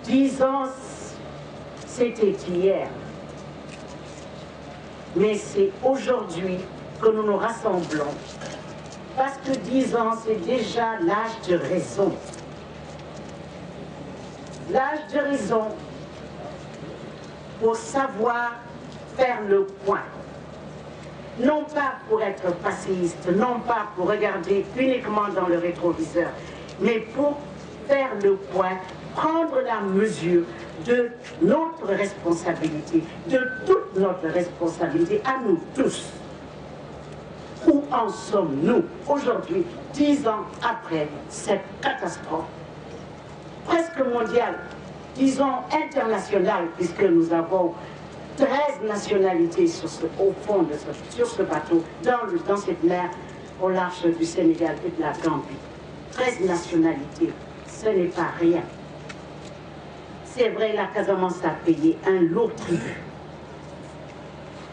10 ans, c'était hier. Mais c'est aujourd'hui que nous nous rassemblons. Parce que 10 ans, c'est déjà l'âge de raison. L'âge de raison pour savoir faire le point. Non pas pour être passéiste, non pas pour regarder uniquement dans le rétroviseur, mais pour faire le point, prendre la mesure de notre responsabilité, de toute notre responsabilité à nous tous. Où en sommes-nous aujourd'hui, 10 ans après cette catastrophe, presque mondiale, disons internationale, puisque nous avons 13 nationalités au fond sur ce bateau, dans cette mer, au large du Sénégal et de la Gambie. 13 nationalités, ce n'est pas rien. C'est vrai, la Casamance a payé un lourd tribut.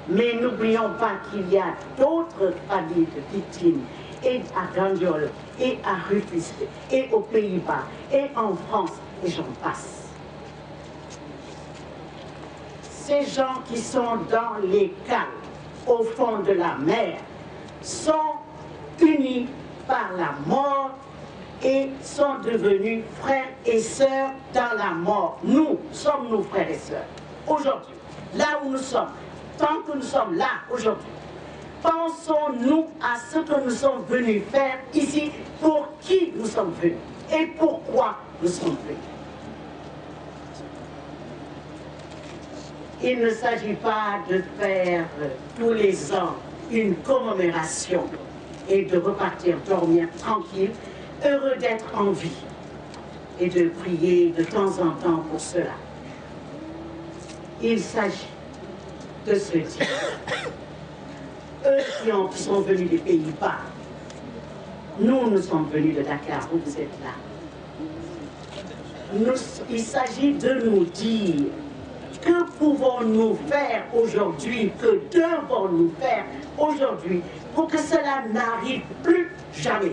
Mais n'oublions pas qu'il y a d'autres familles de victimes, et à Gandiol, et à Rufisque, et aux Pays-Bas, et en France, et j'en passe. Ces gens qui sont dans les cales, au fond de la mer, sont unis par la mort et sont devenus frères et sœurs dans la mort. Nous sommes nos frères et sœurs. Aujourd'hui, là où nous sommes, tant que nous sommes là aujourd'hui, pensons-nous à ce que nous sommes venus faire ici, pour qui nous sommes venus et pourquoi nous sommes venus. Il ne s'agit pas de faire tous les ans une commémoration et de repartir dormir tranquille, heureux d'être en vie et de prier de temps en temps pour cela. Il s'agit de se dire, eux qui sont venus des Pays-Bas, nous sommes venus de Dakar, vous êtes là. Il s'agit de nous dire, que pouvons-nous faire aujourd'hui, que devons-nous faire aujourd'hui pour que cela n'arrive plus jamais?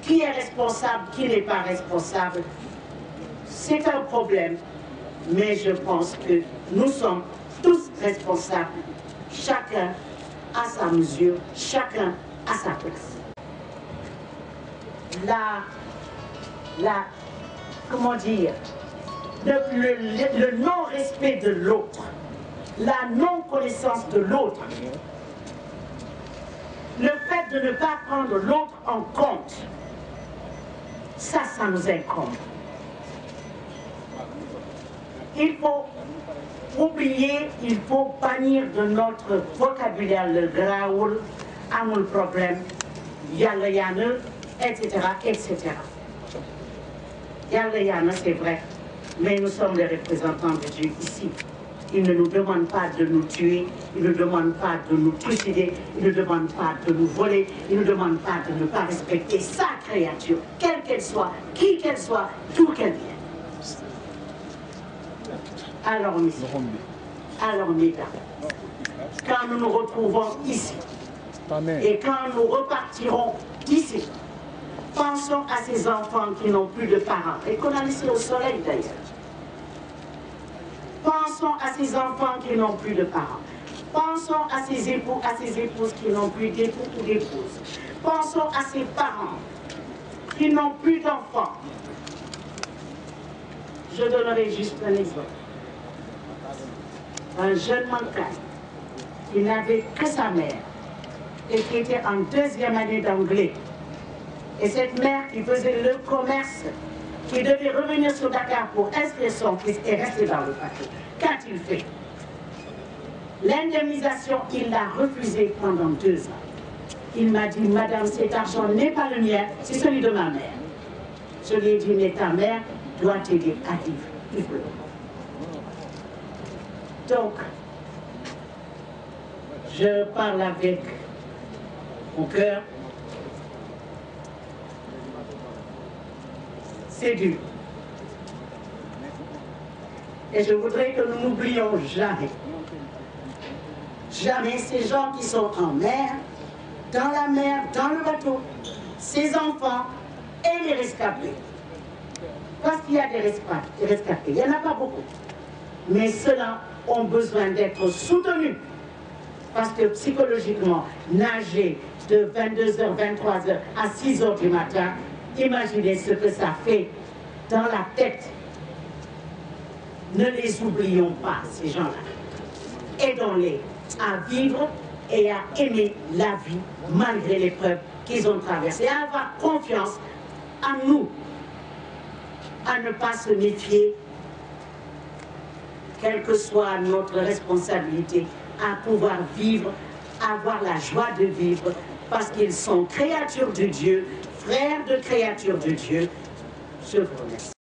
Qui est responsable, qui n'est pas responsable? C'est un problème, mais je pense que nous sommes tous responsables, chacun à sa mesure, chacun à sa place. Comment dire, le non-respect de l'autre, la non-connaissance de l'autre, le fait de ne pas prendre l'autre en compte, ça nous incombe. Il faut oublier, il faut bannir de notre vocabulaire le graoul, amul problème, yalla yana, etc., etc. Yalla yana, c'est vrai. Mais nous sommes les représentants de Dieu ici. Il ne nous demande pas de nous tuer, il ne nous demande pas de nous trucider, il ne nous demande pas de nous voler, il ne nous demande pas de ne pas respecter sa créature, quelle qu'elle soit, qui qu'elle soit, d'où qu'elle vienne. Alors, mesdames, quand nous nous retrouvons ici, et quand nous repartirons d'ici, pensons à ces enfants qui n'ont plus de parents et qu'on a laissés au soleil d'ailleurs. Pensons à ces enfants qui n'ont plus de parents. Pensons à ces époux, à ces épouses qui n'ont plus d'époux ou d'épouses. Pensons à ces parents qui n'ont plus d'enfants. Je donnerai juste un exemple. Un jeune manquant qui n'avait que sa mère et qui était en 2e année d'anglais. Et cette mère qui faisait le commerce, qui devait revenir sur Dakar pour inscrire son fils et rester dans le bateau. Qu'a-t-il fait? L'indemnisation, il l'a refusée pendant 2 ans. Il m'a dit, madame, cet argent n'est pas le mien, c'est celui de ma mère. Je lui ai dit, mais ta mère doit t'aider à vivre. Donc, je parle avec mon cœur. C'est dur. Et je voudrais que nous n'oublions jamais, jamais ces gens qui sont en mer, dans la mer, dans le bateau, ces enfants et les rescapés. Parce qu'il y a des rescapés, il n'y en a pas beaucoup. Mais ceux-là ont besoin d'être soutenus. Parce que psychologiquement, nager de 22h, 23h à 6h du matin, imaginez ce que ça fait dans la tête. Ne les oublions pas, ces gens-là. Aidons-les à vivre et à aimer la vie malgré l'épreuve qu'ils ont traversée. À avoir confiance en nous, à ne pas se méfier, quelle que soit notre responsabilité, à pouvoir vivre, avoir la joie de vivre, parce qu'ils sont créatures de Dieu, frères de créatures de Dieu. Je vous remercie.